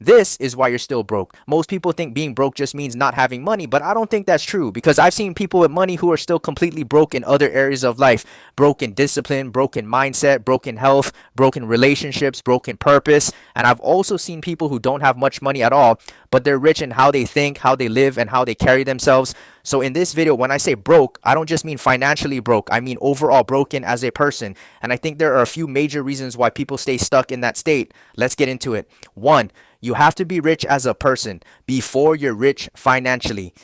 This is why you're still broke. Most people think being broke just means not having money, but I don't think that's true because I've seen people with money who are still completely broke in other areas of life. Broken discipline, broken mindset, broken health, broken relationships, broken purpose. And I've also seen people who don't have much money at all, but they're rich in how they think, how they live, and how they carry themselves. So in this video, when I say broke, I don't just mean financially broke. I mean overall broken as a person. And I think there are a few major reasons why people stay stuck in that state. Let's get into it. One, you have to be rich as a person before you're rich financially.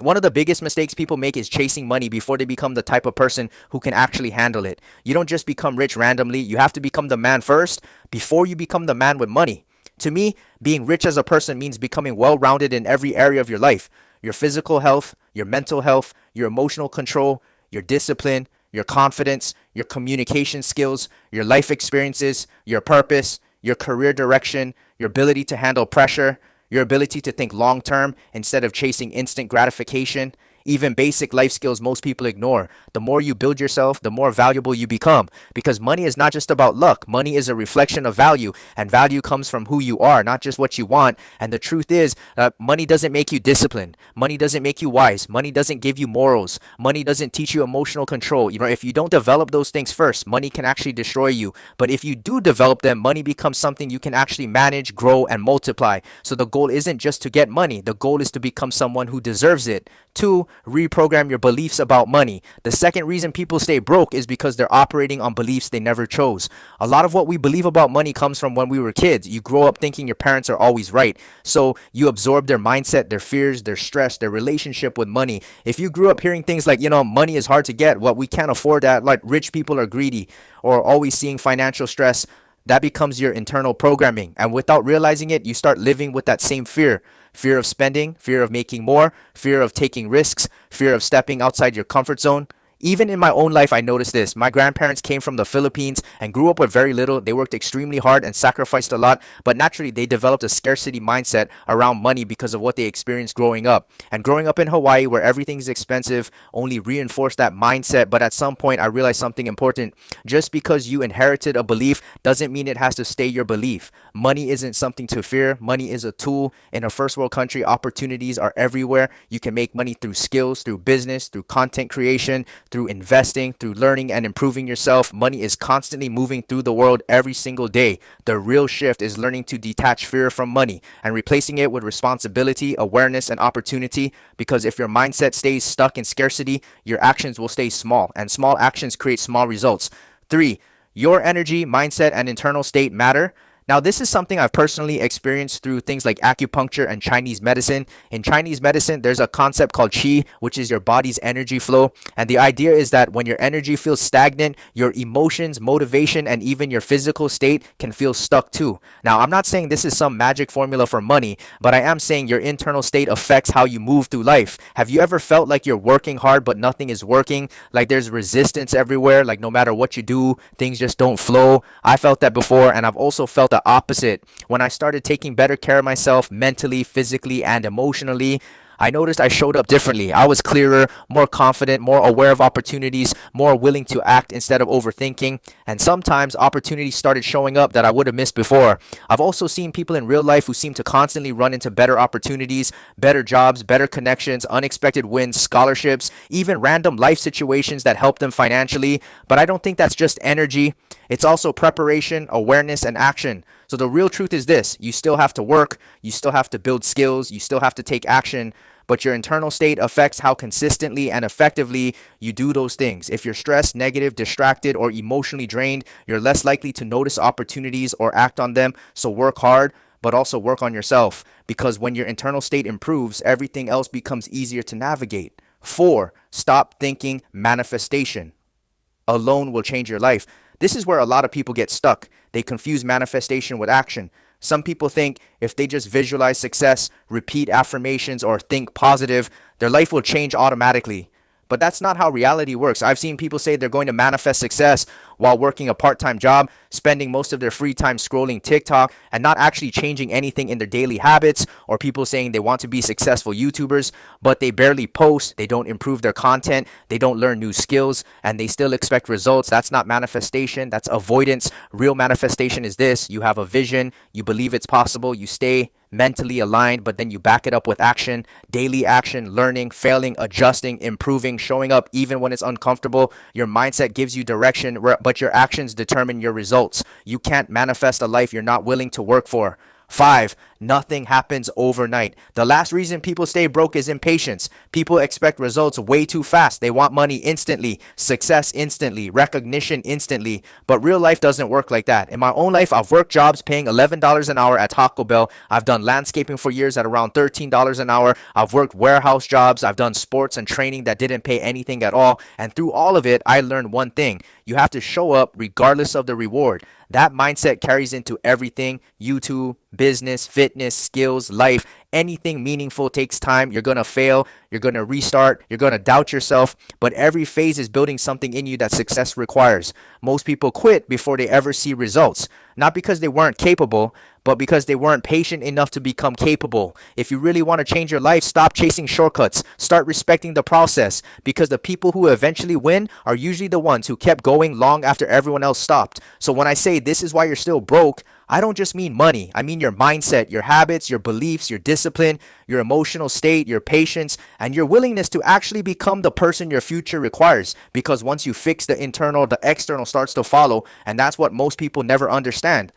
One of the biggest mistakes people make is chasing money before they become the type of person who can actually handle it. You don't just become rich randomly. You have to become the man first before you become the man with money. To me, being rich as a person means becoming well rounded in every area of your life: your physical health, your mental health, your emotional control, your discipline, your confidence, your communication skills, your life experiences, your purpose, your career direction, your ability to handle pressure, your ability to think long term instead of chasing instant gratification, even basic life skills most people ignore. The more you build yourself, the more valuable you become. Because money is not just about luck. Money is a reflection of value, and value comes from who you are, not just what you want. And the truth is, money doesn't make you disciplined. Money doesn't make you wise. Money doesn't give you morals. Money doesn't teach you emotional control. If you don't develop those things first, money can actually destroy you. But if you do develop them, money becomes something you can actually manage, grow, and multiply. So the goal isn't just to get money. The goal is to become someone who deserves it. Two, reprogram your beliefs about money. The second reason people stay broke is because they're operating on beliefs they never chose. A lot of what we believe about money comes from when we were kids. You grow up thinking your parents are always right. So you absorb their mindset, their fears, their stress, their relationship with money. If you grew up hearing things like, money is hard to get, we can't afford that, like rich people are greedy, or always seeing financial stress, that becomes your internal programming. And without realizing it, you start living with that same fear. Fear of spending, fear of making more, fear of taking risks, fear of stepping outside your comfort zone. Even in my own life, I noticed this. My grandparents came from the Philippines and grew up with very little. They worked extremely hard and sacrificed a lot, but naturally, they developed a scarcity mindset around money because of what they experienced growing up. And growing up in Hawaii, where everything's expensive, only reinforced that mindset. But at some point, I realized something important. Just because you inherited a belief doesn't mean it has to stay your belief. Money isn't something to fear. Money is a tool. In a first world country, opportunities are everywhere. You can make money through skills, through business, through content creation, through investing, through learning and improving yourself. Money is constantly moving through the world every single day. The real shift is learning to detach fear from money and replacing it with responsibility, awareness, and opportunity. Because if your mindset stays stuck in scarcity, your actions will stay small, and small actions create small results. Three, your energy, mindset, and internal state matter. Now, this is something I've personally experienced through things like acupuncture and Chinese medicine. In Chinese medicine, there's a concept called qi, which is your body's energy flow. And the idea is that when your energy feels stagnant, your emotions, motivation, and even your physical state can feel stuck too. Now, I'm not saying this is some magic formula for money, but I am saying your internal state affects how you move through life. Have you ever felt like you're working hard, but nothing is working? Like there's resistance everywhere, like no matter what you do, things just don't flow? I felt that before, and I've also felt the opposite. When I started taking better care of myself mentally, physically, and emotionally, I noticed I showed up differently. I was clearer, more confident, more aware of opportunities, more willing to act instead of overthinking. And sometimes opportunities started showing up that I would have missed before. I've also seen people in real life who seem to constantly run into better opportunities, better jobs, better connections, unexpected wins, scholarships, even random life situations that help them financially. But I don't think that's just energy. It's also preparation, awareness, and action. So the real truth is this: you still have to work, you still have to build skills, you still have to take action, but your internal state affects how consistently and effectively you do those things. If you're stressed, negative, distracted, or emotionally drained, you're less likely to notice opportunities or act on them. So work hard, but also work on yourself, because when your internal state improves, everything else becomes easier to navigate. Four, stop thinking manifestation alone will change your life. This is where a lot of people get stuck. They confuse manifestation with action. Some people think if they just visualize success, repeat affirmations, or think positive, their life will change automatically. But that's not how reality works. I've seen people say they're going to manifest success while working a part-time job, spending most of their free time scrolling TikTok and not actually changing anything in their daily habits, or people saying they want to be successful YouTubers, but they barely post, they don't improve their content, they don't learn new skills, and they still expect results. That's not manifestation, that's avoidance. Real manifestation is this: you have a vision, you believe it's possible, you stay mentally aligned, but then you back it up with action, daily action, learning, failing, adjusting, improving, showing up even when it's uncomfortable. Your mindset gives you direction, but your actions determine your results. You can't manifest a life you're not willing to work for. 5, nothing happens overnight. The last reason people stay broke is impatience. People expect results way too fast. They want money instantly, success instantly, recognition instantly. But real life doesn't work like that. In my own life, I've worked jobs paying $11 an hour at Taco Bell. I've done landscaping for years at around $13 an hour. I've worked warehouse jobs. I've done sports and training that didn't pay anything at all. And through all of it, I learned one thing: you have to show up regardless of the reward. That mindset carries into everything: YouTube, business, fitness, skills, life. Anything meaningful takes time. You're going to fail. You're going to restart. You're going to doubt yourself. But every phase is building something in you that success requires. Most people quit before they ever see results. Not because they weren't capable, but because they weren't patient enough to become capable. If you really want to change your life, stop chasing shortcuts. Start respecting the process, because the people who eventually win are usually the ones who kept going long after everyone else stopped. So when I say this is why you're still broke, I don't just mean money. I mean your mindset, your habits, your beliefs, your discipline, your emotional state, your patience, and your willingness to actually become the person your future requires. Because once you fix the internal, the external starts to follow, and that's what most people never understand.